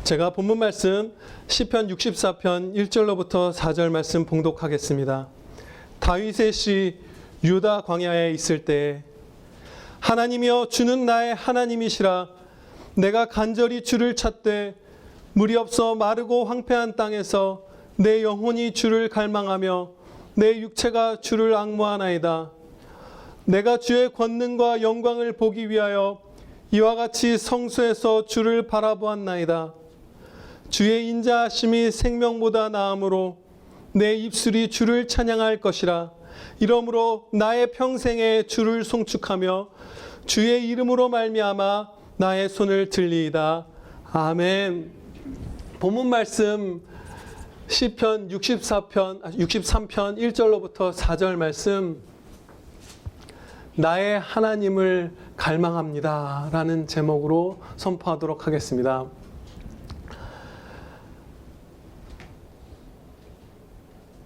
제가 본문 말씀 시편 64편 1절로부터 4절 말씀 봉독하겠습니다. 다윗의 시 유다 광야에 있을 때 하나님이여 주는 나의 하나님이시라. 내가 간절히 주를 찾되 물이 없어 마르고 황폐한 땅에서 내 영혼이 주를 갈망하며 내 육체가 주를 앙모하나이다. 내가 주의 권능과 영광을 보기 위하여 이와 같이 성소에서 주를 바라보았나이다. 주의 인자하심이 생명보다 나으므로 내 입술이 주를 찬양할 것이라. 이러므로 나의 평생에 주를 송축하며 주의 이름으로 말미암아 나의 손을 들리이다. 아멘. 본문 말씀 시편 63편 1절로부터 4절 말씀, 나의 하나님을 갈망합니다 라는 제목으로 선포하도록 하겠습니다.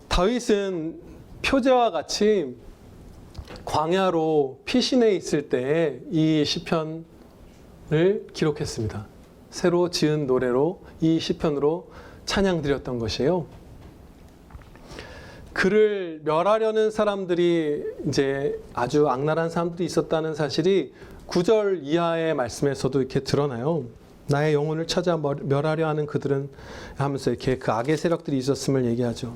다윗은 표제와 같이 광야로 피신해 있을 때 이 시편을 기록했습니다. 새로 지은 노래로 이 시편으로 찬양 드렸던 것이에요. 그를 멸하려는 사람들이 이제 아주 악랄한 사람들이 있었다는 사실이 9절 이하의 말씀에서도 이렇게 드러나요. 나의 영혼을 찾아 멸하려 하는 그들은 하면서 이렇게 그 악의 세력들이 있었음을 얘기하죠.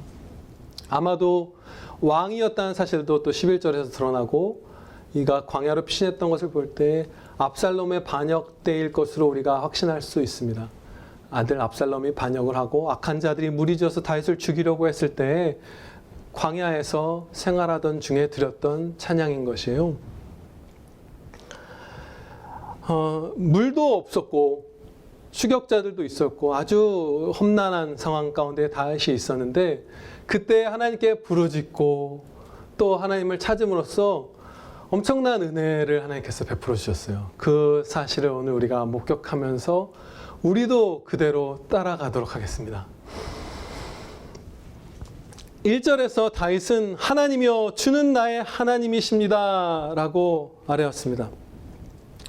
아마도 왕이었다는 사실도 또 11절에서 드러나고, 이가 광야로 피신했던 것을 볼 때 압살롬의 반역 때일 것으로 우리가 확신할 수 있습니다. 아들 압살롬이 반역을 하고 악한 자들이 무리지어서 다윗을 죽이려고 했을 때 광야에서 생활하던 중에 드렸던 찬양인 것이에요. 물도 없었고 추격자들도 있었고 아주 험난한 상황 가운데 다윗이 있었는데, 그때 하나님께 부르짖고 또 하나님을 찾음으로써 엄청난 은혜를 하나님께서 베풀어 주셨어요. 그 사실을 오늘 우리가 목격하면서 우리도 그대로 따라가도록 하겠습니다. 1절에서 다윗은 하나님이여 주는 나의 하나님이십니다 라고 아뢰었습니다.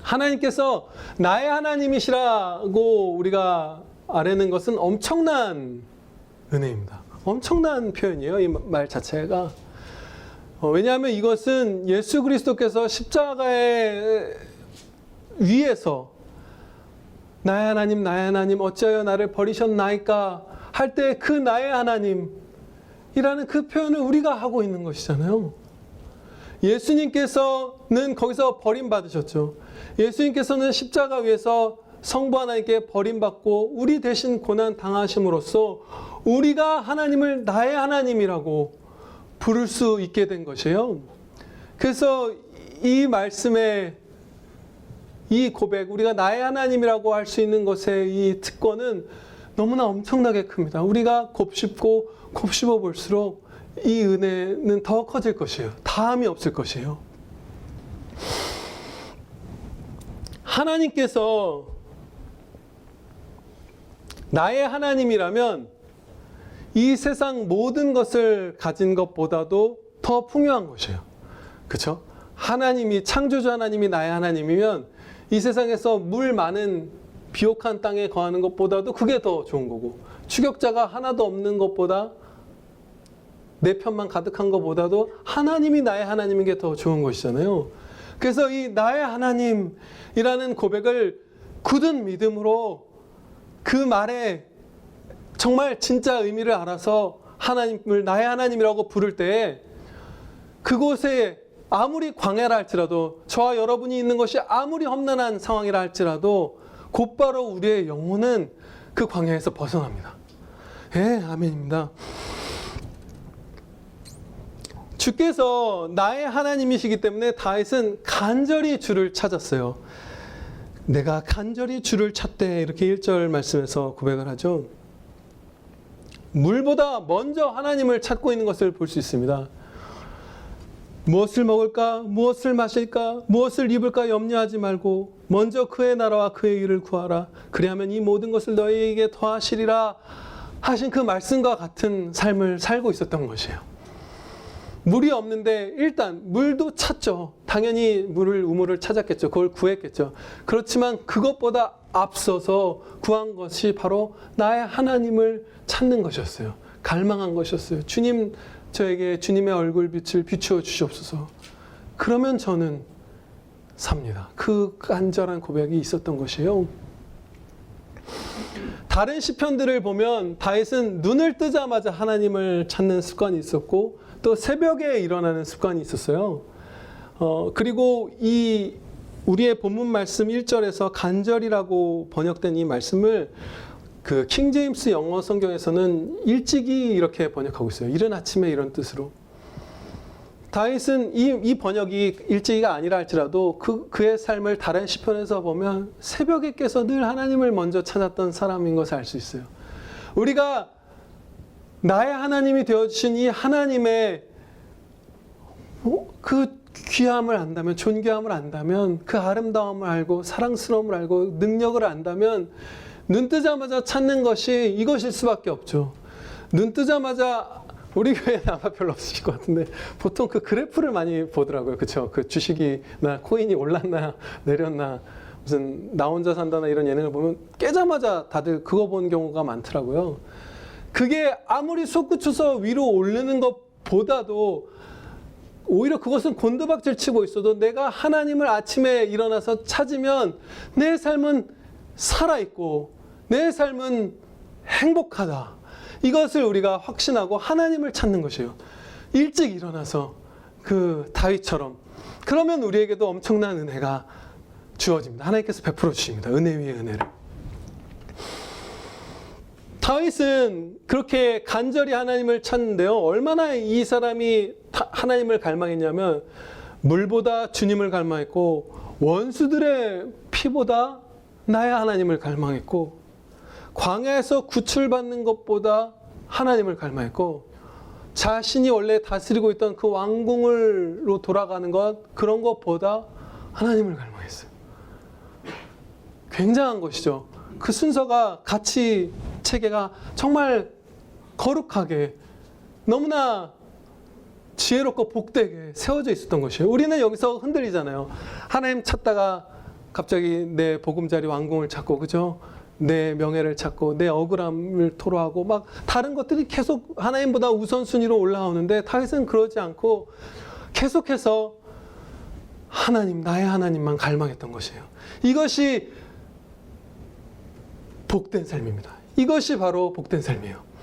하나님께서 나의 하나님이시라고 우리가 아뢰는 것은 엄청난 은혜입니다. 엄청난 표현이에요, 이 말 자체가. 왜냐하면 이것은 예수 그리스도께서 십자가의 위에서 나의 하나님 어찌하여 나를 버리셨나이까 할 때 그 나의 하나님이라는 그 표현을 우리가 하고 있는 것이잖아요. 예수님께서는 거기서 버림받으셨죠. 예수님께서는 십자가 위에서 성부 하나님께 버림받고 우리 대신 고난 당하심으로써 우리가 하나님을 나의 하나님이라고 부를 수 있게 된 것이에요. 그래서 이 말씀의 이 고백, 우리가 나의 하나님이라고 할 수 있는 것의 이 특권은 너무나 엄청나게 큽니다. 우리가 곱씹고 곱씹어 볼수록 이 은혜는 더 커질 것이에요. 다함이 없을 것이에요. 하나님께서 나의 하나님이라면 이 세상 모든 것을 가진 것보다도 더 풍요한 것이에요. 그렇죠? 하나님이, 창조주 하나님이 나의 하나님이면 이 세상에서 물 많은 비옥한 땅에 거하는 것보다도 그게 더 좋은 거고, 추격자가 하나도 없는 것보다 내 편만 가득한 것보다도 하나님이 나의 하나님인 게 더 좋은 것이잖아요. 그래서 이 나의 하나님이라는 고백을 굳은 믿음으로 그 말에 정말 진짜 의미를 알아서 하나님을 나의 하나님이라고 부를 때, 그곳에 아무리 광야라 할지라도, 저와 여러분이 있는 것이 아무리 험난한 상황이라 할지라도 곧바로 우리의 영혼은 그 광야에서 벗어납니다. 예, 아멘입니다. 주께서 나의 하나님이시기 때문에 다윗은 간절히 주를 찾았어요. 내가 간절히 주를 찾되, 이렇게 1절 말씀에서 고백을 하죠. 물보다 먼저 하나님을 찾고 있는 것을 볼 수 있습니다. 무엇을 먹을까, 무엇을 마실까, 무엇을 입을까 염려하지 말고 먼저 그의 나라와 그의 일을 구하라. 그리하면 이 모든 것을 너희에게 더하시리라 하신 그 말씀과 같은 삶을 살고 있었던 것이에요. 물이 없는데 일단 물도 찾죠. 당연히 우물을 찾았겠죠. 그걸 구했겠죠. 그렇지만 그것보다 앞서서 구한 것이 바로 나의 하나님을 찾는 것이었어요. 갈망한 것이었어요. 주님, 저에게 주님의 얼굴빛을 비추어 주시옵소서. 그러면 저는 삽니다. 그 간절한 고백이 있었던 것이에요. 다른 시편들을 보면 다윗은 눈을 뜨자마자 하나님을 찾는 습관이 있었고 또 새벽에 일어나는 습관이 있었어요. 그리고 이 우리의 본문 말씀 1절에서 간절이라고 번역된 이 말씀을 그 킹제임스 영어 성경에서는 일찍이 이렇게 번역하고 있어요. 이른 아침에 이런 뜻으로. 다윗은 이 번역이 일찍이가 아니라 할지라도 그의 삶을 다른 시편에서 보면 새벽에 깨서 늘 하나님을 먼저 찾았던 사람인 것을 알 수 있어요. 우리가 나의 하나님이 되어주신 이 하나님의 그 귀함을 안다면, 존귀함을 안다면, 그 아름다움을 알고 사랑스러움을 알고 능력을 안다면 눈 뜨자마자 찾는 것이 이것일 수밖에 없죠. 눈 뜨자마자 우리 교회는 아마 별로 없으실 것 같은데 보통 그 그래프를 많이 보더라고요. 그렇죠? 그 주식이나 코인이 올랐나 내렸나 무슨 나 혼자 산다나 이런 예능을 보면 깨자마자 다들 그거 본 경우가 많더라고요. 그게 아무리 솟구쳐서 위로 오르는 것보다도 오히려 그것은 곤두박질 치고 있어도 내가 하나님을 아침에 일어나서 찾으면 내 삶은 살아있고 내 삶은 행복하다. 이것을 우리가 확신하고 하나님을 찾는 것이에요. 일찍 일어나서 그 다윗처럼. 그러면 우리에게도 엄청난 은혜가 주어집니다. 하나님께서 베풀어 주십니다. 은혜 위에 은혜를. 다윗은 그렇게 간절히 하나님을 찾는데요. 얼마나 이 사람이 하나님을 갈망했냐면 물보다 주님을 갈망했고 원수들의 피보다 나의 하나님을 갈망했고 광야에서 구출받는 것보다 하나님을 갈망했고 자신이 원래 다스리고 있던 그 왕궁으로 돌아가는 것 그런 것보다 하나님을 갈망했어요. 굉장한 것이죠. 그 순서가 가치 체계가 정말 거룩하게 너무나 지혜롭고 복되게 세워져 있었던 것이에요. 우리는 여기서 흔들리잖아요. 하나님 찾다가 갑자기 내 보금자리 왕궁을 찾고 그죠? 내 명예를 찾고 내 억울함을 토로하고 막 다른 것들이 계속 하나님보다 우선순위로 올라오는데 다윗은 그러지 않고 계속해서 하나님, 나의 하나님만 갈망했던 것이에요. 이것이 복된 삶입니다. 이것이 바로 복된 삶이에요.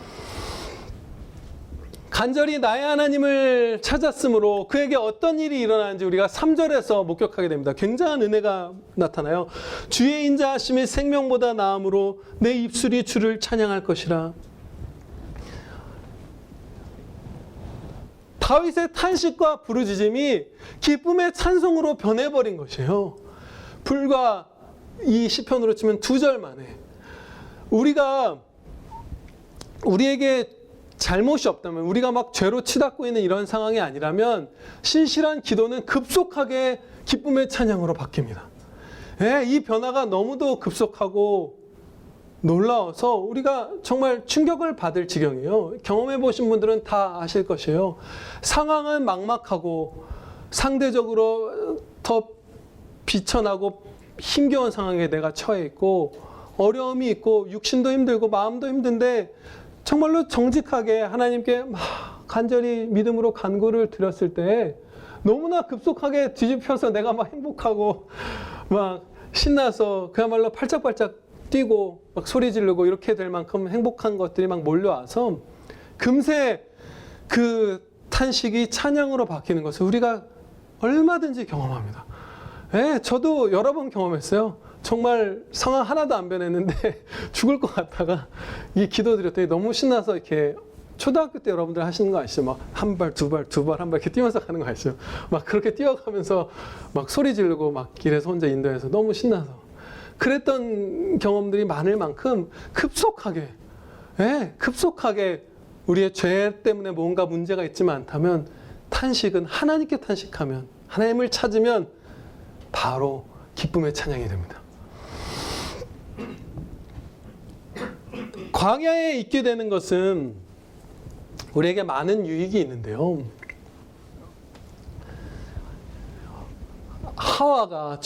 간절히 나의 하나님을 찾았으므로 그에게 어떤 일이 일어나는지 우리가 3절에서 목격하게 됩니다. 굉장한 은혜가 나타나요. 주의 인자하심이 생명보다 나음으로 내 입술이 주를 찬양할 것이라. 다윗의 탄식과 부르짖음이 기쁨의 찬송으로 변해버린 것이에요. 불과 이 시편으로 치면 2절 만에 우리에게 잘못이 없다면 우리가 막 죄로 치닫고 있는 이런 상황이 아니라면 신실한 기도는 급속하게 기쁨의 찬양으로 바뀝니다. 이 변화가 너무도 급속하고 놀라워서 우리가 정말 충격을 받을 지경이에요. 경험해 보신 분들은 다 아실 것이에요. 상황은 막막하고 상대적으로 더 비천하고 힘겨운 상황에 내가 처해 있고 어려움이 있고 육신도 힘들고 마음도 힘든데 정말로 정직하게 하나님께 막 간절히 믿음으로 간구를 드렸을 때 너무나 급속하게 뒤집혀서 내가 막 행복하고 막 신나서 그야말로 팔짝팔짝 뛰고 막 소리 지르고 이렇게 될 만큼 행복한 것들이 막 몰려와서 금세 그 탄식이 찬양으로 바뀌는 것을 우리가 얼마든지 경험합니다. 저도 여러 번 경험했어요. 정말 상황 하나도 안 변했는데 죽을 것 같다가 이 기도 드렸더니 너무 신나서 이렇게 초등학교 때 여러분들 하시는 거 아시죠? 막 한 발, 두 발, 한 발 이렇게 뛰면서 가는 거 아시죠? 막 그렇게 뛰어가면서 막 소리 지르고 막 길에서 혼자 인도해서 너무 신나서 그랬던 경험들이 많을 만큼 급속하게 우리의 죄 때문에 뭔가 문제가 있지만 않다면 탄식은 하나님께 탄식하면 하나님을 찾으면 바로 기쁨의 찬양이 됩니다. 광야에 있게 되는 것은 우리에게 많은 유익이 있는데요. 하와가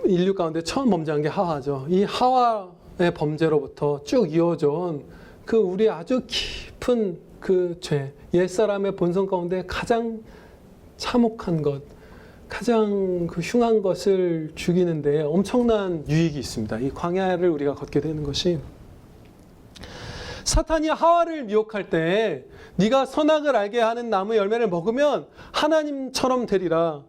인류 가운데 처음 범죄한 게 하와죠. 이 하와의 범죄로부터 쭉 이어져 온 그 우리 아주 깊은 그 죄, 옛사람의 본성 가운데 가장 참혹한 것, 가장 그 흉한 것을 죽이는데 엄청난 유익이 있습니다. 이 광야를 우리가 걷게 되는 것이, 사탄이 하와를 미혹할 때 네가 선악을 알게 하는 나무 열매를 먹으면 하나님처럼 되리라,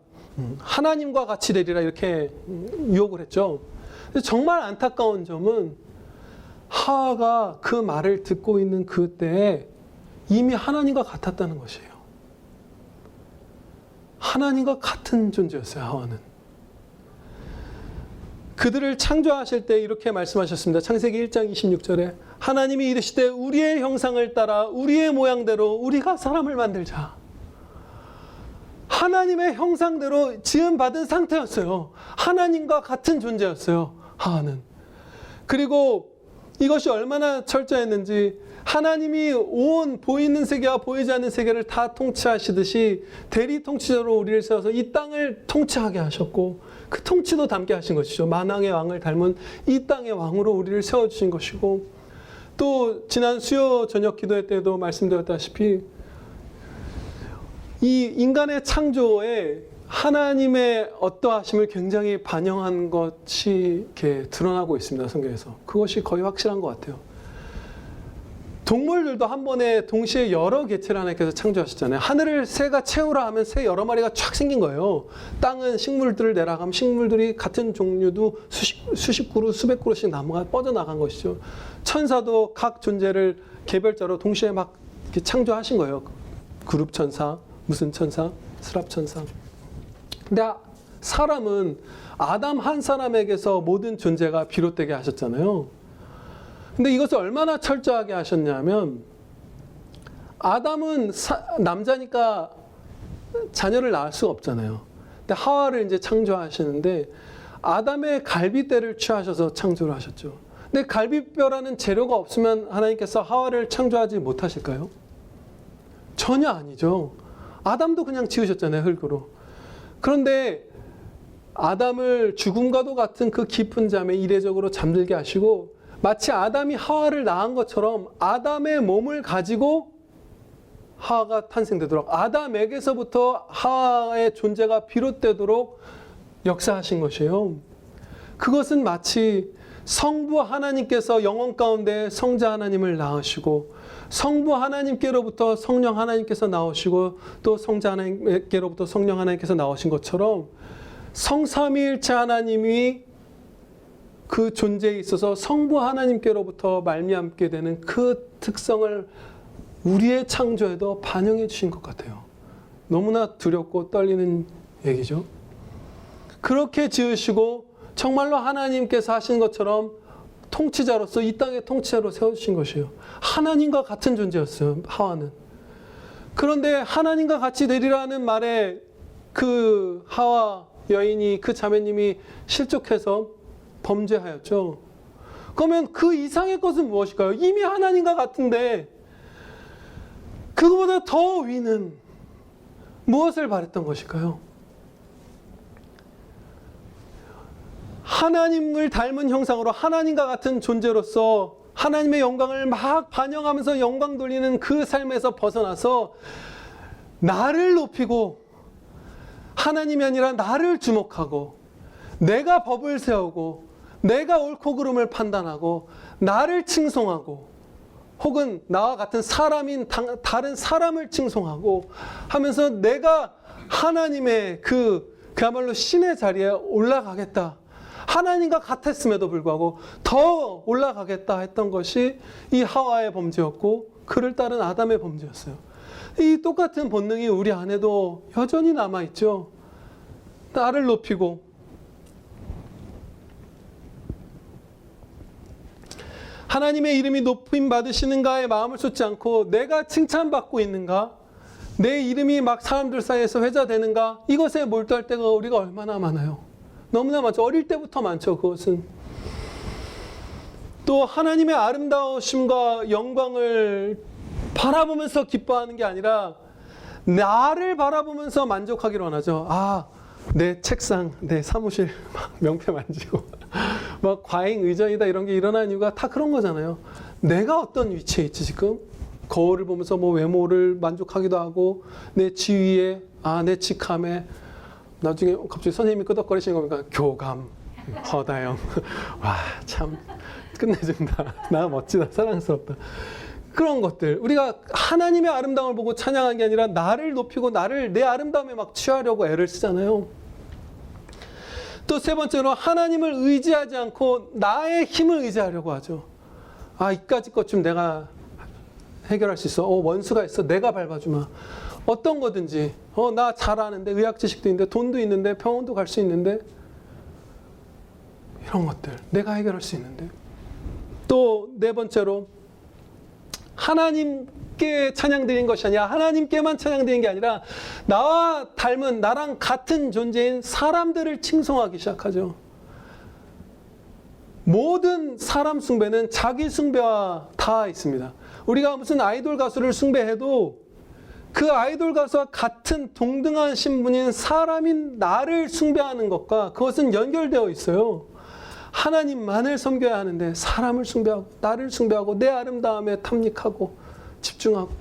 하나님과 같이 되리라, 이렇게 유혹을 했죠. 정말 안타까운 점은 하와가 그 말을 듣고 있는 그때에 이미 하나님과 같았다는 것이에요. 하나님과 같은 존재였어요, 하와는. 그들을 창조하실 때 이렇게 말씀하셨습니다. 창세기 1장 26절에 하나님이 이르시되 우리의 형상을 따라 우리의 모양대로 우리가 사람을 만들자. 하나님의 형상대로 지음받은 상태였어요. 하나님과 같은 존재였어요, 하와는. 그리고 이것이 얼마나 철저했는지, 하나님이 온 보이는 세계와 보이지 않는 세계를 다 통치하시듯이 대리 통치자로 우리를 세워서 이 땅을 통치하게 하셨고, 그 통치도 담게 하신 것이죠. 만왕의 왕을 닮은 이 땅의 왕으로 우리를 세워주신 것이고, 또 지난 수요 저녁 기도회 때도 말씀드렸다시피 이 인간의 창조에 하나님의 어떠하심을 굉장히 반영한 것이 이렇게 드러나고 있습니다, 성경에서. 그것이 거의 확실한 것 같아요. 동물들도 한 번에 동시에 여러 개체를 하나님께서 창조하셨잖아요. 하늘을 새가 채우라 하면 새 여러 마리가 쫙 생긴 거예요. 땅은 식물들을 내라 하면 식물들이 같은 종류도 수십 그루, 수백 그루씩 나무가 뻗어나간 것이죠. 천사도 각 존재를 개별자로 동시에 막 이렇게 창조하신 거예요. 그룹 천사, 무슨 천사, 스랍 천사. 근데 사람은 아담 한 사람에게서 모든 존재가 비롯되게 하셨잖아요. 근데 이것을 얼마나 철저하게 하셨냐면, 아담은 남자니까 자녀를 낳을 수가 없잖아요. 근데 하와를 이제 창조하시는데 아담의 갈비뼈를 취하셔서 창조를 하셨죠. 근데 갈비뼈라는 재료가 없으면 하나님께서 하와를 창조하지 못하실까요? 전혀 아니죠. 아담도 그냥 지으셨잖아요, 흙으로. 그런데 아담을 죽음과도 같은 그 깊은 잠에 이례적으로 잠들게 하시고, 마치 아담이 하와를 낳은 것처럼 아담의 몸을 가지고 하와가 탄생되도록, 아담에게서부터 하와의 존재가 비롯되도록 역사하신 것이에요. 그것은 마치 성부 하나님께서 영원 가운데 성자 하나님을 낳으시고, 성부 하나님께로부터 성령 하나님께서 나오시고, 또 성자 하나님께로부터 성령 하나님께서 나오신 것처럼 성삼위일체 하나님이 그 존재에 있어서 성부 하나님께로부터 말미암게 되는 그 특성을 우리의 창조에도 반영해 주신 것 같아요. 너무나 두렵고 떨리는 얘기죠. 그렇게 지으시고 정말로 하나님께서 하신 것처럼 통치자로서 이 땅의 통치자로 세워주신 것이에요. 하나님과 같은 존재였어요, 하와는. 그런데 하나님과 같이 되리라는 말에 그 하와 여인이, 그 자매님이 실족해서 범죄하였죠. 그러면 그 이상의 것은 무엇일까요? 이미 하나님과 같은데 그거보다 더 위는 무엇을 바랬던 것일까요? 하나님을 닮은 형상으로 하나님과 같은 존재로서 하나님의 영광을 막 반영하면서 영광 돌리는 그 삶에서 벗어나서 나를 높이고, 하나님이 아니라 나를 주목하고, 내가 법을 세우고, 내가 옳고 그름을 판단하고, 나를 칭송하고, 혹은 나와 같은 사람인 다른 사람을 칭송하고 하면서 내가 하나님의 그야말로 신의 자리에 올라가겠다, 하나님과 같았음에도 불구하고 더 올라가겠다 했던 것이 이 하와의 범죄였고, 그를 따른 아담의 범죄였어요. 이 똑같은 본능이 우리 안에도 여전히 남아있죠. 나를 높이고, 하나님의 이름이 높임 받으시는가에 마음을 쏟지 않고 내가 칭찬받고 있는가, 내 이름이 막 사람들 사이에서 회자되는가, 이것에 몰두할 때가 우리가 얼마나 많아요. 너무나 많죠. 어릴 때부터 많죠. 그것은 또 하나님의 아름다우심과 영광을 바라보면서 기뻐하는 게 아니라 나를 바라보면서 만족하기를 원하죠. 아, 내 책상, 내 사무실 막 명패 만지고 막 과잉 의존이다 이런 게 일어나는 이유가 다 그런 거잖아요. 내가 어떤 위치에 있지 지금? 거울을 보면서 뭐 외모를 만족하기도 하고 내 지위에, 내 직함에, 나중에 갑자기 선생님이 끄덕거리시는 겁니까? 교감, 허다영. 와, 참 끝내준다. 나 멋지다, 사랑스럽다. 그런 것들, 우리가 하나님의 아름다움을 보고 찬양한 게 아니라 나를 높이고 나를 내 아름다움에 막 취하려고 애를 쓰잖아요. 또 세 번째로 하나님을 의지하지 않고 나의 힘을 의지하려고 하죠. 이까짓 것 좀 내가 해결할 수 있어. 원수가 있어. 내가 밟아주마. 어떤 거든지. 나 잘하는데, 의학 지식도 있는데, 돈도 있는데, 병원도 갈 수 있는데, 이런 것들 내가 해결할 수 있는데. 또 네 번째로 하나님께 찬양드린 것이 아니라 하나님께만 찬양드린 게 아니라 나와 닮은, 나랑 같은 존재인 사람들을 칭송하기 시작하죠. 모든 사람 숭배는 자기 숭배와 다 있습니다. 우리가 무슨 아이돌 가수를 숭배해도 그 아이돌 가수와 같은 동등한 신분인 사람인 나를 숭배하는 것과 그것은 연결되어 있어요. 하나님만을 섬겨야 하는데 사람을 숭배하고 나를 숭배하고 내 아름다움에 탐닉하고 집중하고,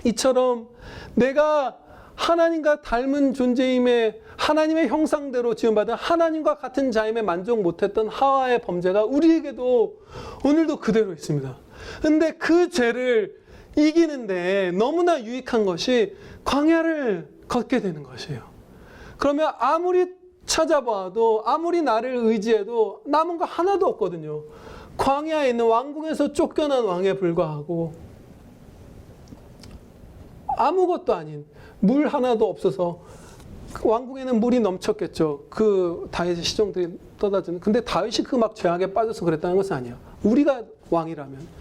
이처럼 내가 하나님과 닮은 존재임에 하나님의 형상대로 지음받은 하나님과 같은 자임에 만족 못했던 하와의 범죄가 우리에게도 오늘도 그대로 있습니다. 근데 그 죄를 이기는데 너무나 유익한 것이 광야를 걷게 되는 것이에요. 그러면 아무리 찾아봐도 아무리 나를 의지해도 남은 거 하나도 없거든요. 광야에 있는 왕궁에서 쫓겨난 왕에 불과하고 아무것도 아닌 물 하나도 없어서, 그 왕궁에는 물이 넘쳤겠죠. 그 다윗의 시종들이 떠다주는. 근데 다윗이 그 막 죄악에 빠져서 그랬다는 것은 아니에요. 우리가 왕이라면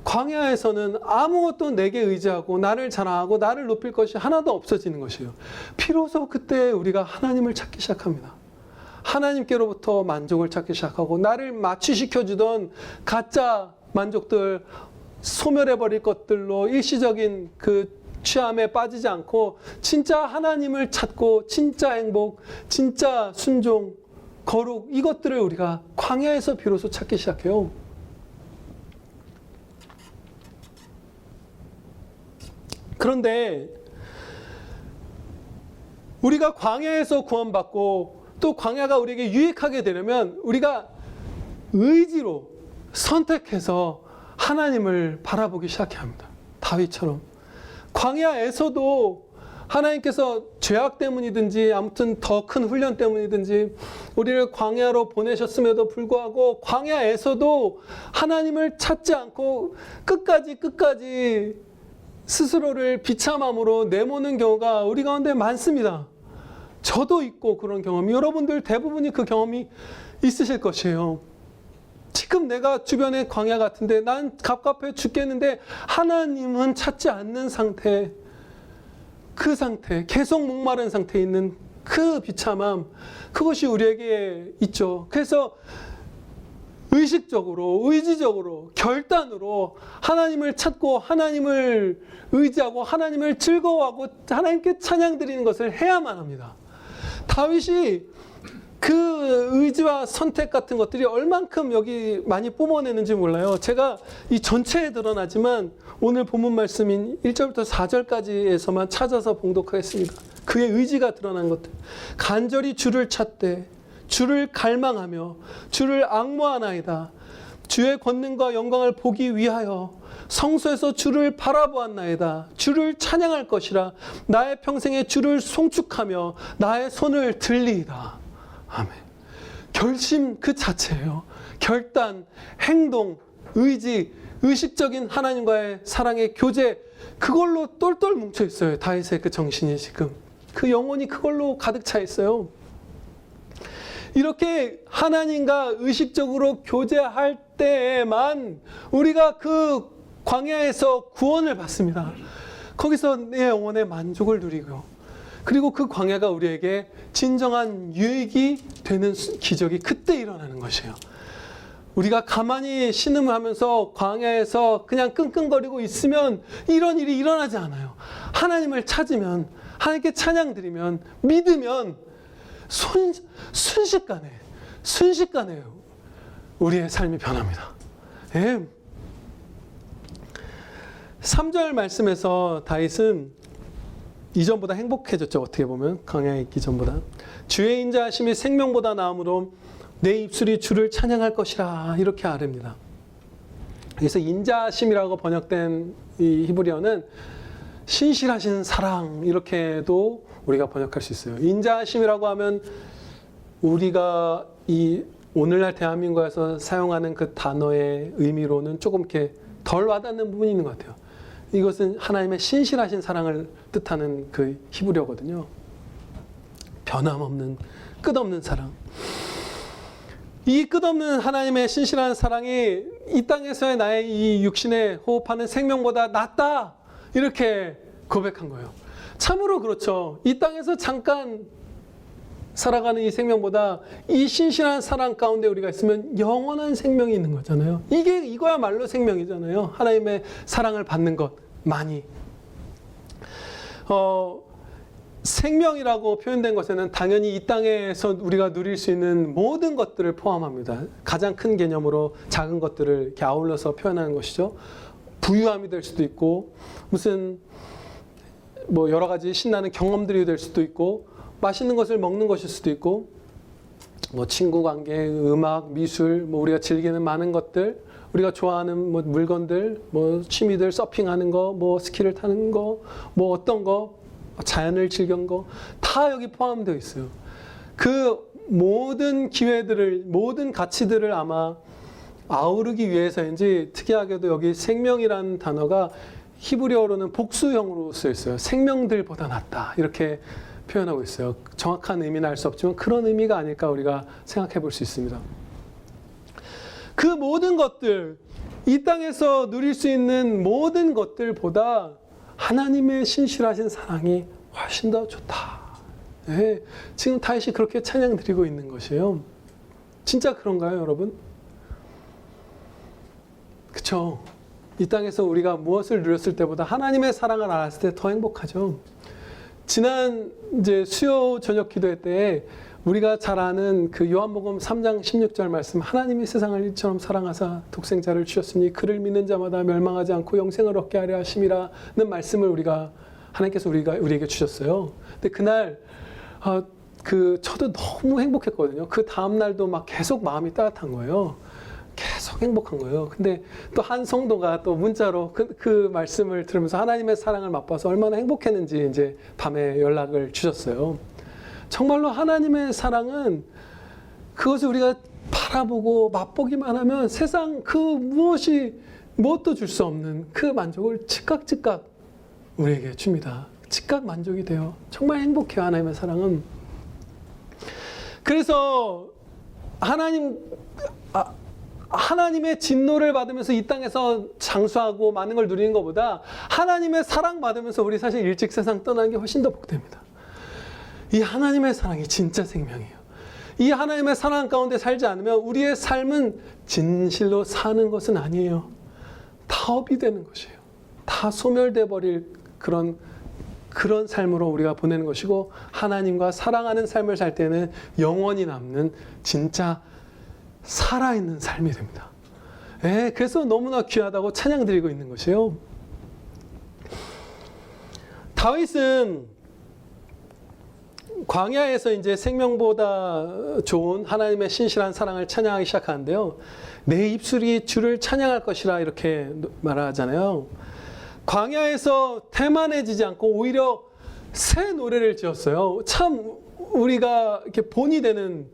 광야에서는 아무것도 내게 의지하고 나를 자랑하고 나를 높일 것이 하나도 없어지는 것이에요. 비로소 그때 우리가 하나님을 찾기 시작합니다. 하나님께로부터 만족을 찾기 시작하고 나를 마취시켜주던 가짜 만족들, 소멸해버릴 것들로 일시적인 그 취함에 빠지지 않고 진짜 하나님을 찾고 진짜 행복, 진짜 순종, 거룩, 이것들을 우리가 광야에서 비로소 찾기 시작해요. 그런데 우리가 광야에서 구원받고 또 광야가 우리에게 유익하게 되려면 우리가 의지로 선택해서 하나님을 바라보기 시작해야 합니다. 다윗처럼 광야에서도 하나님께서 죄악 때문이든지 아무튼 더 큰 훈련 때문이든지 우리를 광야로 보내셨음에도 불구하고 광야에서도 하나님을 찾지 않고 끝까지 스스로를 비참함으로 내모는 경우가 우리 가운데 많습니다. 저도 있고 그런 경험이, 여러분들 대부분이 그 경험이 있으실 것이에요. 지금 내가 주변에 광야 같은데 난 갑갑해 죽겠는데 하나님은 찾지 않는 상태, 그 상태, 계속 목마른 상태에 있는 그 비참함, 그것이 우리에게 있죠. 그래서 의식적으로, 의지적으로, 결단으로 하나님을 찾고 하나님을 의지하고 하나님을 즐거워하고 하나님께 찬양드리는 것을 해야만 합니다. 다윗이 그 의지와 선택 같은 것들이 얼만큼 여기 많이 뿜어내는지 몰라요. 제가 이 전체에 드러나지만 오늘 본문 말씀인 1절부터 4절까지에서만 찾아서 봉독하겠습니다. 그의 의지가 드러난 것들. 간절히 주를 찾되 주를 갈망하며 주를 앙모하나이다. 주의 권능과 영광을 보기 위하여 성소에서 주를 바라보았나이다. 주를 찬양할 것이라. 나의 평생에 주를 송축하며 나의 손을 들리이다. 아멘. 결심 그 자체예요. 결단, 행동, 의지, 의식적인 하나님과의 사랑의 교제, 그걸로 똘똘 뭉쳐 있어요. 다윗의 그 정신이 지금. 그 영혼이 그걸로 가득 차 있어요. 이렇게 하나님과 의식적으로 교제할 때에만 우리가 그 광야에서 구원을 받습니다. 거기서 내 영혼의 만족을 누리고, 그리고 그 광야가 우리에게 진정한 유익이 되는 기적이 그때 일어나는 것이에요. 우리가 가만히 신음을 하면서 광야에서 그냥 끙끙거리고 있으면 이런 일이 일어나지 않아요. 하나님을 찾으면 하나님께 찬양 드리면, 믿으면 순식간에 우리의 삶이 변합니다. 예. 3절 말씀에서 다윗은 이전보다 행복해졌죠. 어떻게 보면 광야에 있기 전보다. 주의 인자하심이 생명보다 나음으로 내 입술이 주를 찬양할 것이라 이렇게 아뢰입니다. 그래서 인자하심이라고 번역된 이 히브리어는 신실하신 사랑 이렇게도 우리가 번역할 수 있어요. 인자하심이라고 하면 우리가 이 오늘날 대한민국에서 사용하는 그 단어의 의미로는 조금 이렇게 덜 와닿는 부분이 있는 것 같아요. 이것은 하나님의 신실하신 사랑을 뜻하는 그 히브리어거든요. 변함없는 끝없는 사랑. 이 끝없는 하나님의 신실한 사랑이 이 땅에서의 나의 이 육신에 호흡하는 생명보다 낫다 이렇게 고백한 거예요. 참으로 그렇죠. 이 땅에서 잠깐 살아가는 이 생명보다 이 신실한 사랑 가운데 우리가 있으면 영원한 생명이 있는 거잖아요. 이거야말로 생명이잖아요. 하나님의 사랑을 받는 것만이. 생명이라고 표현된 것에는 당연히 이 땅에서 우리가 누릴 수 있는 모든 것들을 포함합니다. 가장 큰 개념으로 작은 것들을 이렇게 아울러서 표현하는 것이죠. 부유함이 될 수도 있고, 무슨 뭐 여러 가지 신나는 경험들이 될 수도 있고, 맛있는 것을 먹는 것일 수도 있고, 뭐 친구 관계, 음악, 미술, 뭐 우리가 즐기는 많은 것들, 우리가 좋아하는 뭐 물건들, 뭐 취미들, 서핑하는 거, 뭐 스키를 타는 거, 뭐 어떤 거, 자연을 즐긴 거, 다 여기 포함되어 있어요. 그 모든 기회들을, 모든 가치들을 아마 아우르기 위해서인지 특이하게도 여기 생명이라는 단어가 히브리어로는 복수형으로 쓰여 있어요. 생명들보다 낫다 이렇게 표현하고 있어요. 정확한 의미는 알 수 없지만 그런 의미가 아닐까 우리가 생각해 볼 수 있습니다. 그 모든 것들, 이 땅에서 누릴 수 있는 모든 것들보다 하나님의 신실하신 사랑이 훨씬 더 좋다. 네, 지금 다윗이 그렇게 찬양 드리고 있는 것이에요. 진짜 그런가요, 여러분? 그렇죠. 이 땅에서 우리가 무엇을 누렸을 때보다 하나님의 사랑을 알았을 때 더 행복하죠. 지난 이제 수요 저녁 기도회 때 우리가 잘 아는 그 요한복음 3장 16절 말씀, 하나님이 세상을 이처럼 사랑하사 독생자를 주셨으니 그를 믿는 자마다 멸망하지 않고 영생을 얻게 하려 하심이라는 말씀을 하나님께서 우리에게 주셨어요. 근데 그날 저도 너무 행복했거든요. 그 다음 날도 막 계속 마음이 따뜻한 거예요. 계속 행복한 거예요. 근데 또 한 성도가 또 문자로 그 말씀을 들으면서 하나님의 사랑을 맛봐서 얼마나 행복했는지 이제 밤에 연락을 주셨어요. 정말로 하나님의 사랑은 그것을 우리가 바라보고 맛보기만 하면 세상 그 무엇도 줄 수 없는 그 만족을 즉각 우리에게 줍니다. 즉각 만족이 돼요. 정말 행복해요, 하나님의 사랑은. 그래서 하나님의 진노를 받으면서 이 땅에서 장수하고 많은 걸 누리는 것보다 하나님의 사랑 받으면서 우리 사실 일찍 세상 떠나는 게 훨씬 더 복됩니다. 이 하나님의 사랑이 진짜 생명이에요. 이 하나님의 사랑 가운데 살지 않으면 우리의 삶은 진실로 사는 것은 아니에요. 다 업이 되는 것이에요. 다 소멸돼 버릴 그런 삶으로 우리가 보내는 것이고, 하나님과 사랑하는 삶을 살 때는 영원히 남는 진짜 살아있는 삶이 됩니다. 그래서 너무나 귀하다고 찬양드리고 있는 것이에요. 다윗은 광야에서 이제 생명보다 좋은 하나님의 신실한 사랑을 찬양하기 시작하는데요. 내 입술이 주를 찬양할 것이라 이렇게 말하잖아요. 광야에서 태만해지지 않고 오히려 새 노래를 지었어요. 참 우리가 이렇게 본이 되는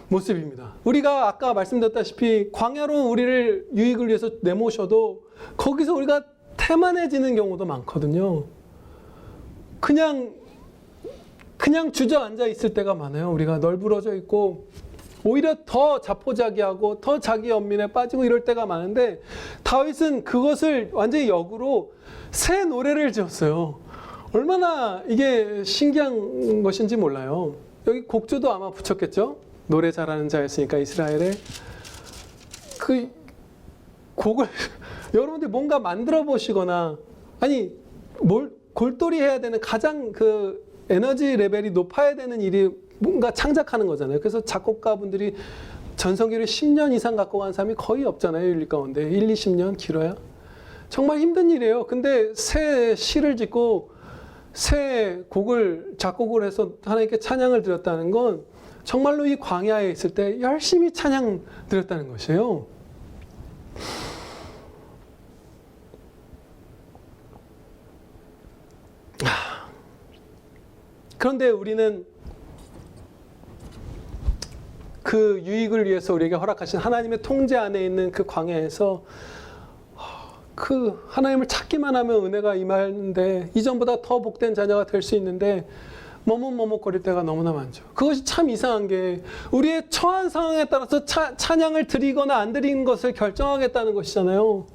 모습입니다. 우리가 아까 말씀드렸다시피 광야로 우리를 유익을 위해서 내모셔도 거기서 우리가 태만해지는 경우도 많거든요. 그냥 주저앉아 있을 때가 많아요. 우리가 널브러져 있고 오히려 더 자포자기하고 더 자기 연민에 빠지고 이럴 때가 많은데, 다윗은 그것을 완전히 역으로 새 노래를 지었어요. 얼마나 이게 신기한 것인지 몰라요. 여기 곡조도 아마 붙였겠죠? 노래 잘하는 자였으니까 이스라엘에. 그 곡을 여러분들 뭔가 만들어 보시거나, 아니 골똘히 해야 되는 가장 그 에너지 레벨이 높아야 되는 일이 뭔가 창작하는 거잖아요. 그래서 작곡가분들이 전성기를 10년 이상 갖고 간 사람이 거의 없잖아요. 인류 가운데 1, 20년 길어야. 정말 힘든 일이에요. 근데 새 시를 짓고 새 곡을 작곡을 해서 하나님께 찬양을 드렸다는 건 정말로 이 광야에 있을 때 열심히 찬양 드렸다는 것이에요. 그런데 우리는 그 유익을 위해서 우리에게 허락하신 하나님의 통제 안에 있는 그 광야에서 그 하나님을 찾기만 하면 은혜가 임하는데 이전보다 더 복된 자녀가 될 수 있는데 머뭇머뭇거릴 때가 너무나 많죠. 그것이 참 이상한 게 우리의 처한 상황에 따라서 찬양을 드리거나 안 드리는 것을 결정하겠다는 것이잖아요.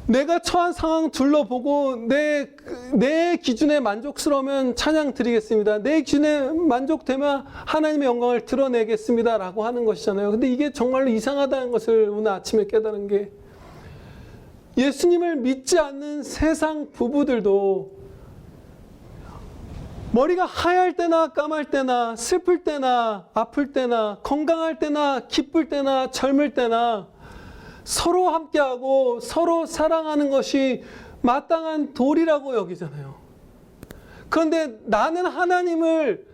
내가 처한 상황 둘러보고 내 기준에 만족스러우면 찬양 드리겠습니다. 내 기준에 만족되면 하나님의 영광을 드러내겠습니다. 라고 하는 것이잖아요. 근데 이게 정말로 이상하다는 것을 오늘 아침에 깨달은 게 예수님을 믿지 않는 세상 부부들도 머리가 하얄 때나 까말 때나 슬플 때나 아플 때나 건강할 때나 기쁠 때나 젊을 때나 서로 함께하고 서로 사랑하는 것이 마땅한 도리라고 여기잖아요. 그런데 나는 하나님을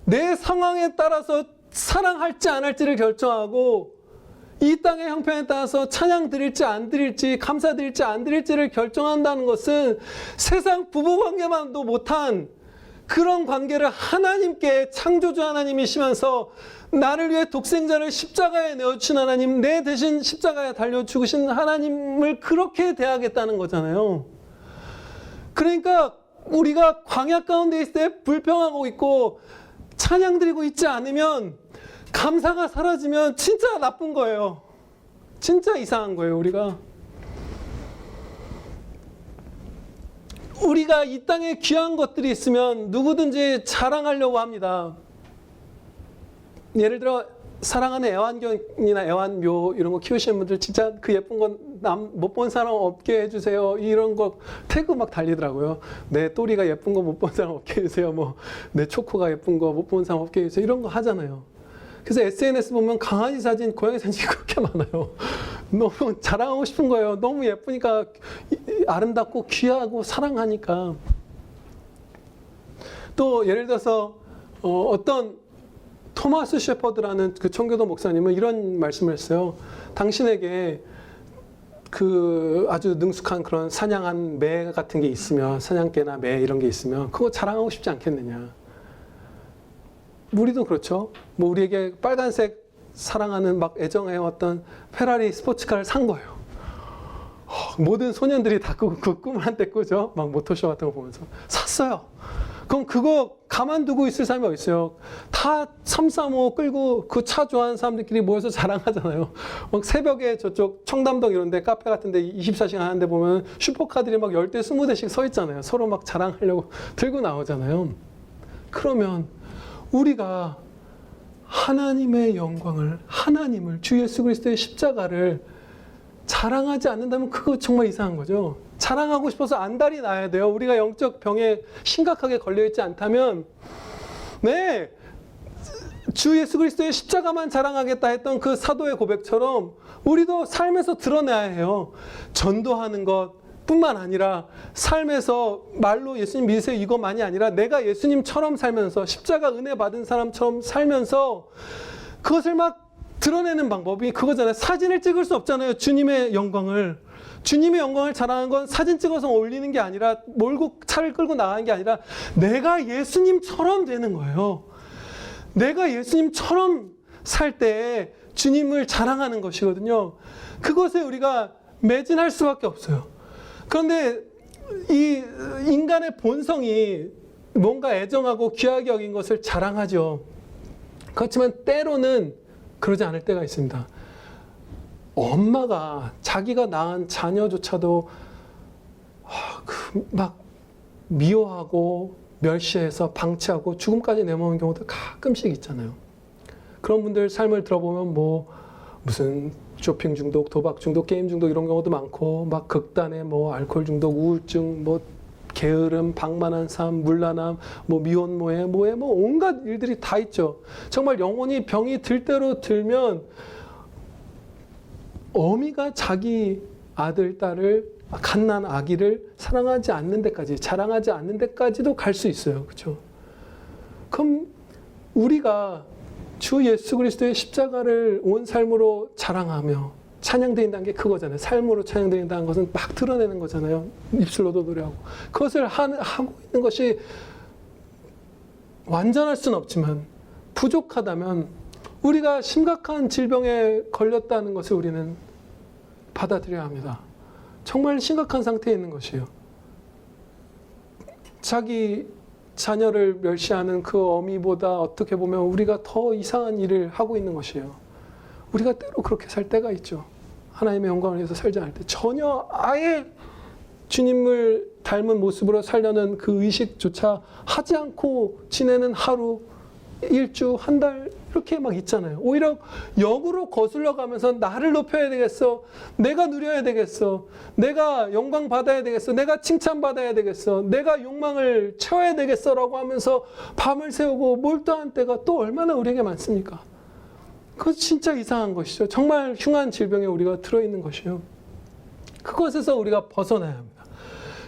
내 상황에 따라서 사랑할지 안 할지를 결정하고 이 땅의 형편에 따라서 찬양 드릴지 안 드릴지 감사 드릴지 안 드릴지를 결정한다는 것은 세상 부부관계만도 못한 그런 관계를 하나님께 창조주 하나님이시면서 나를 위해 독생자를 십자가에 내어주신 하나님, 내 대신 십자가에 달려 죽으신 하나님을 그렇게 대하겠다는 거잖아요. 그러니까 우리가 광야 가운데 있을 때 불평하고 있고 찬양 드리고 있지 않으면 감사가 사라지면 진짜 나쁜 거예요. 진짜 이상한 거예요, 우리가. 우리가 이 땅에 귀한 것들이 있으면 누구든지 자랑하려고 합니다. 예를 들어 사랑하는 애완견이나 애완묘 이런 거 키우시는 분들 진짜 그 예쁜 건 못 본 사람 없게 해주세요. 이런 거 태그 막 달리더라고요. 내 또리가 예쁜 거 못 본 사람 없게 해주세요. 뭐 내 초코가 예쁜 거 못 본 사람 없게 해주세요. 이런 거 하잖아요. 그래서 SNS 보면 강아지 사진, 고양이 사진이 그렇게 많아요. 너무 자랑하고 싶은 거예요. 너무 예쁘니까 아름답고 귀하고 사랑하니까. 또 예를 들어서 어떤 토마스 셰퍼드라는 그 청교도 목사님은 이런 말씀을 했어요. 당신에게 그 아주 능숙한 그런 사냥한 매 같은 게 있으면, 사냥개나 매 이런 게 있으면 그거 자랑하고 싶지 않겠느냐. 우리도 그렇죠. 뭐 우리에게 빨간색 사랑하는 막 애정해왔던 페라리 스포츠카를 산 거예요. 모든 소년들이 다 그 꿈을 한때 꾸죠. 막 모토쇼 같은 거 보면서 샀어요. 그럼 그거 가만두고 있을 사람이 어디 있어요? 다 335 끌고 그 차 좋아하는 사람들끼리 모여서 자랑하잖아요. 막 새벽에 저쪽 청담동 이런 데 카페 같은 데 24시간 하는데 보면 슈퍼카들이 막 10대 20대씩 서 있잖아요. 서로 막 자랑하려고 들고 나오잖아요. 그러면 우리가 하나님의 영광을, 하나님을, 주 예수 그리스도의 십자가를 자랑하지 않는다면 그거 정말 이상한 거죠. 자랑하고 싶어서 안달이 나야 돼요. 우리가 영적 병에 심각하게 걸려있지 않다면, 네, 주 예수 그리스도의 십자가만 자랑하겠다 했던 그 사도의 고백처럼 우리도 삶에서 드러내야 해요. 전도하는 것 뿐만 아니라 삶에서 말로 예수님 믿으세요 이것만이 아니라 내가 예수님처럼 살면서 십자가 은혜 받은 사람처럼 살면서 그것을 막 드러내는 방법이 그거잖아요. 사진을 찍을 수 없잖아요. 주님의 영광을 자랑하는 건 사진 찍어서 올리는 게 아니라 몰고 차를 끌고 나가는 게 아니라 내가 예수님처럼 되는 거예요. 내가 예수님처럼 살 때 주님을 자랑하는 것이거든요. 그것에 우리가 매진할 수밖에 없어요. 그런데 이 인간의 본성이 뭔가 애정하고 귀하게 여긴 것을 자랑하죠. 그렇지만 때로는 그러지 않을 때가 있습니다. 엄마가 자기가 낳은 자녀조차도 막 미워하고 멸시해서 방치하고 죽음까지 내모는 경우도 가끔씩 있잖아요. 그런 분들 삶을 들어보면 뭐 무슨 쇼핑 중독, 도박 중독, 게임 중독 이런 경우도 많고 막 극단의 뭐 알코올 중독, 우울증, 뭐 게으름, 방만한 삶, 물란함, 뭐 미혼모해, 뭐해, 뭐 온갖 일들이 다 있죠. 정말 영혼이 병이 들 대로 들면 어미가 자기 아들, 딸을, 갓난 아기를 사랑하지 않는 데까지, 자랑하지 않는 데까지도 갈 수 있어요. 그렇죠? 그럼 우리가 주 예수 그리스도의 십자가를 온 삶으로 자랑하며 찬양드린다는 게 그거잖아요. 삶으로 찬양드린다는 것은 막 드러내는 거잖아요. 입술로도 노래하고. 그것을 하고 있는 것이 완전할 수는 없지만 부족하다면 우리가 심각한 질병에 걸렸다는 것을 우리는 받아들여야 합니다. 정말 심각한 상태에 있는 것이에요. 자기 자녀를 멸시하는 그 어미보다 어떻게 보면 우리가 더 이상한 일을 하고 있는 것이에요. 우리가 때로 그렇게 살 때가 있죠. 하나님의 영광을 위해서 살지 않을 때 전혀 아예 주님을 닮은 모습으로 살려는 그 의식조차 하지 않고 지내는 하루, 일주, 한 달 이렇게 막 있잖아요. 오히려 역으로 거슬러 가면서 나를 높여야 되겠어. 내가 누려야 되겠어. 내가 영광 받아야 되겠어. 내가 칭찬 받아야 되겠어. 내가 욕망을 채워야 되겠어라고 하면서 밤을 새우고 몰두한 때가 또 얼마나 우리에게 많습니까? 그거 진짜 이상한 것이죠. 정말 흉한 질병에 우리가 들어있는 것이요. 그것에서 우리가 벗어나야 합니다.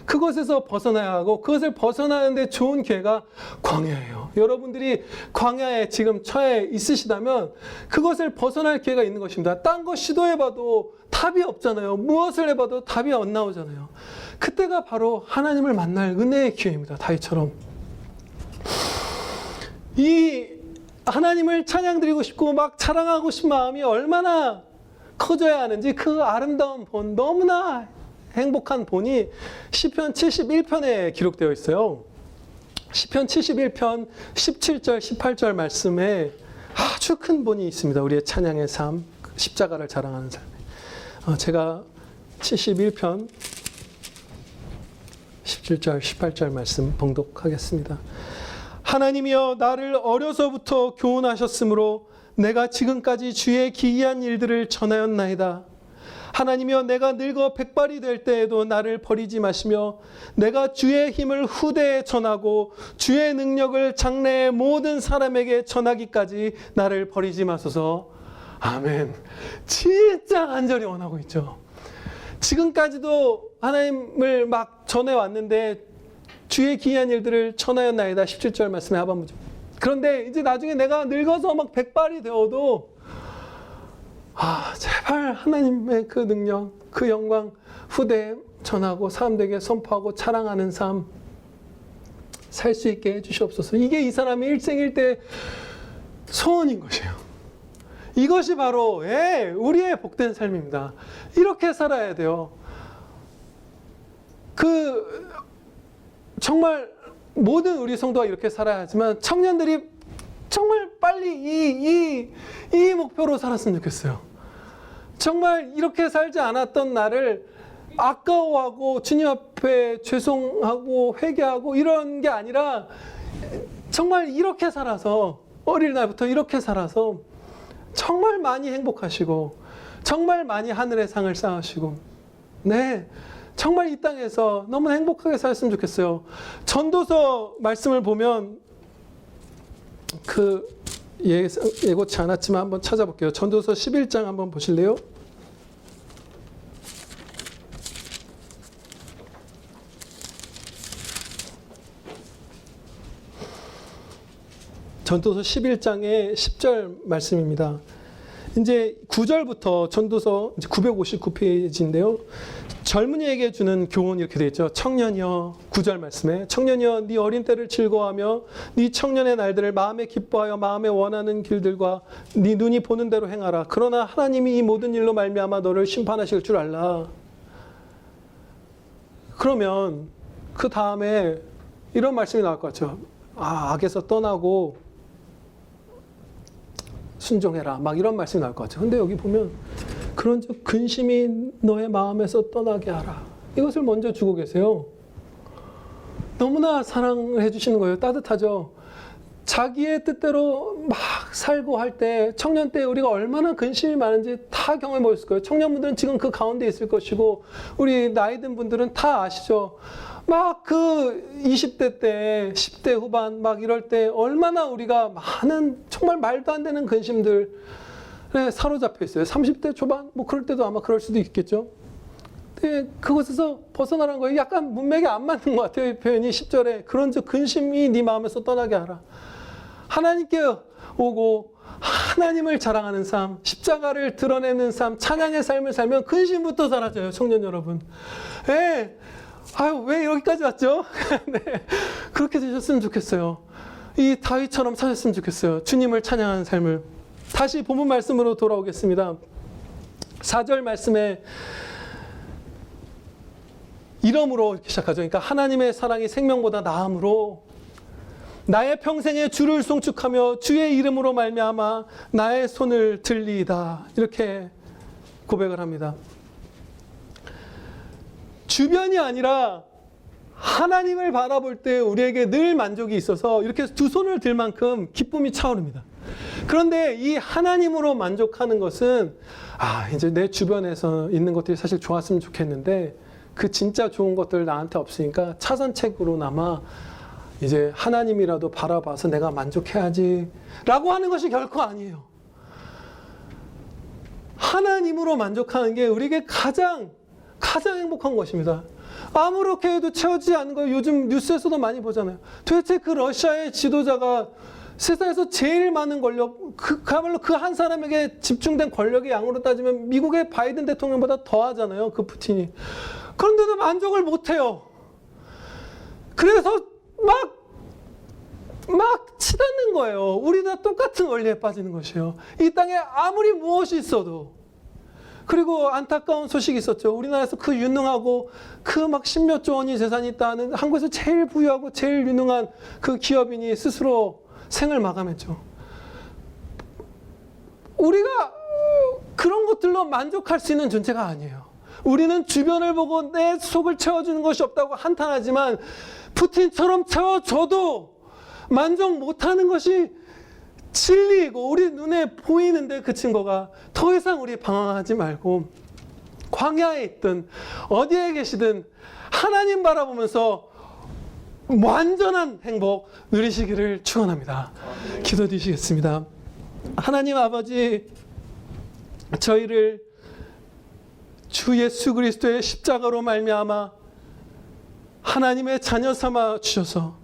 그것에서 벗어나야 하고 그것을 벗어나는데 좋은 기회가 광야예요. 여러분들이 광야에 지금 처해 있으시다면 그것을 벗어날 기회가 있는 것입니다. 딴 거 시도해봐도 답이 없잖아요. 무엇을 해봐도 답이 안 나오잖아요. 그때가 바로 하나님을 만날 은혜의 기회입니다. 다윗처럼. 이 하나님을 찬양드리고 싶고 막 자랑하고 싶은 마음이 얼마나 커져야 하는지 그 아름다운 본, 너무나 행복한 본이 시편 71편에 기록되어 있어요. 시편 71편 17절, 18절 말씀에 아주 큰 본이 있습니다. 우리의 찬양의 삶, 십자가를 자랑하는 삶. 제가 71편 17절, 18절 말씀 봉독하겠습니다. 하나님이여 나를 어려서부터 교훈하셨으므로 내가 지금까지 주의 기이한 일들을 전하였나이다. 하나님이여 내가 늙어 백발이 될 때에도 나를 버리지 마시며 내가 주의 힘을 후대에 전하고 주의 능력을 장래의 모든 사람에게 전하기까지 나를 버리지 마소서. 아멘. 진짜 간절히 원하고 있죠. 지금까지도 하나님을 막 전해왔는데 주의 기이한 일들을 전하였나이다. 17절 말씀의 하반부죠. 그런데 이제 나중에 내가 늙어서 막 백발이 되어도 제발 하나님의 그 능력, 그 영광 후대에 전하고 사람들에게 선포하고 자랑하는 삶 살 수 있게 해주시옵소서. 이게 이 사람의 일생일대 소원인 것이에요. 이것이 바로 우리의 복된 삶입니다. 이렇게 살아야 돼요. 정말 모든 우리 성도가 이렇게 살아야 하지만 청년들이 정말 빨리 이 목표로 살았으면 좋겠어요. 정말 이렇게 살지 않았던 나를 아까워하고 주님 앞에 죄송하고 회개하고 이런 게 아니라 정말 이렇게 살아서 어릴 날부터 이렇게 살아서 정말 많이 행복하시고 정말 많이 하늘의 상을 쌓으시고 정말 이 땅에서 너무 행복하게 살았으면 좋겠어요. 전도서 말씀을 보면 예고치 않았지만 한번 찾아볼게요. 전도서 11장 한번 보실래요? 전도서 11장의 10절 말씀입니다. 이제 9절부터 전도서 959페이지인데요. 젊은이에게 주는 교훈 이렇게 되어 있죠. 청년이여, 9절 말씀에 청년이여 네 어린 때를 즐거워하며 네 청년의 날들을 마음에 기뻐하여 마음에 원하는 길들과 네 눈이 보는 대로 행하라. 그러나 하나님이 이 모든 일로 말미암아 너를 심판하실 줄 알라. 그러면 그 다음에 이런 말씀이 나올 것 같죠. 악에서 떠나고 순종해라. 막 이런 말씀이 나올 것 같죠. 근데 여기 보면 그런즉 근심이 너의 마음에서 떠나게 하라. 이것을 먼저 주고 계세요. 너무나 사랑을 해주시는 거예요. 따뜻하죠. 자기의 뜻대로 막 살고 할 때, 청년 때 우리가 얼마나 근심이 많은지 다 경험해 보셨을 거예요. 청년분들은 지금 그 가운데 있을 것이고, 우리 나이 든 분들은 다 아시죠. 막 그 20대 때, 10대 후반 막 이럴 때 얼마나 우리가 많은 정말 말도 안 되는 근심들에 사로잡혀 있어요. 30대 초반? 뭐 그럴 때도 아마 그럴 수도 있겠죠. 근데 그것에서 벗어나라는 거예요. 약간 문맥이 안 맞는 것 같아요. 이 표현이 10절에. 그런즉 근심이 네 마음에서 떠나게 하라. 하나님께 오고 하나님을 자랑하는 삶, 십자가를 드러내는 삶, 찬양의 삶을 살면 근심부터 사라져요. 청년 여러분. 네. 아유, 왜 여기까지 왔죠? 네. 그렇게 되셨으면 좋겠어요. 이 다윗처럼 사셨으면 좋겠어요. 주님을 찬양하는 삶을. 다시 본문 말씀으로 돌아오겠습니다. 4절 말씀에 이러므로 이렇게 시작하죠. 그러니까 하나님의 사랑이 생명보다 나음으로 나의 평생에 주를 송축하며 주의 이름으로 말미암아 나의 손을 들리이다. 이렇게 고백을 합니다. 주변이 아니라 하나님을 바라볼 때 우리에게 늘 만족이 있어서 이렇게 두 손을 들 만큼 기쁨이 차오릅니다. 그런데 이 하나님으로 만족하는 것은 이제 내 주변에서 있는 것들이 사실 좋았으면 좋겠는데 그 진짜 좋은 것들 나한테 없으니까 차선책으로나마 이제 하나님이라도 바라봐서 내가 만족해야지 라고 하는 것이 결코 아니에요. 하나님으로 만족하는 게 우리에게 가장 행복한 것입니다. 아무렇게 해도 채워지지 않는 거 요즘 뉴스에서도 많이 보잖아요. 도대체 그 러시아의 지도자가 세상에서 제일 많은 권력, 그야말로 그 한 사람에게 집중된 권력의 양으로 따지면 미국의 바이든 대통령보다 더 하잖아요. 그 푸틴이. 그런데도 만족을 못 해요. 그래서 막 치닫는 거예요. 우리 다 똑같은 원리에 빠지는 것이에요. 이 땅에 아무리 무엇이 있어도. 그리고 안타까운 소식이 있었죠. 우리나라에서 그 유능하고 그 막 십몇 조 원이 재산이 있다는 한국에서 제일 부유하고 제일 유능한 그 기업인이 스스로 생을 마감했죠. 우리가 그런 것들로 만족할 수 있는 존재가 아니에요. 우리는 주변을 보고 내 속을 채워주는 것이 없다고 한탄하지만 푸틴처럼 채워줘도 만족 못하는 것이 진리이고 우리 눈에 보이는데 그 증거가 더 이상 우리 방황하지 말고 광야에 있든 어디에 계시든 하나님 바라보면서 완전한 행복 누리시기를 축원합니다. 기도드리시겠습니다. 하나님 아버지, 저희를 주 예수 그리스도의 십자가로 말미암아 하나님의 자녀 삼아 주셔서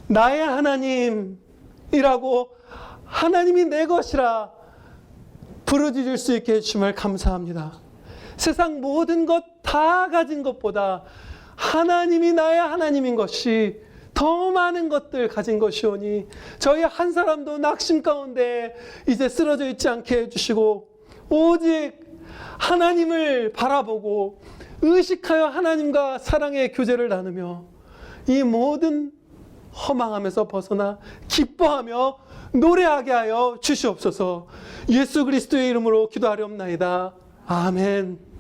나의 하나님이라고 하나님이 내 것이라 부르짖을 수 있게 해주심을 감사합니다. 세상 모든 것 다 가진 것보다 하나님이 나의 하나님인 것이 더 많은 것들 가진 것이오니 저희 한 사람도 낙심 가운데 이제 쓰러져 있지 않게 해주시고 오직 하나님을 바라보고 의식하여 하나님과 사랑의 교제를 나누며 이 모든 허망함에서 벗어나 기뻐하며 노래하게 하여 주시옵소서. 예수 그리스도의 이름으로 기도하렵나이다. 아멘.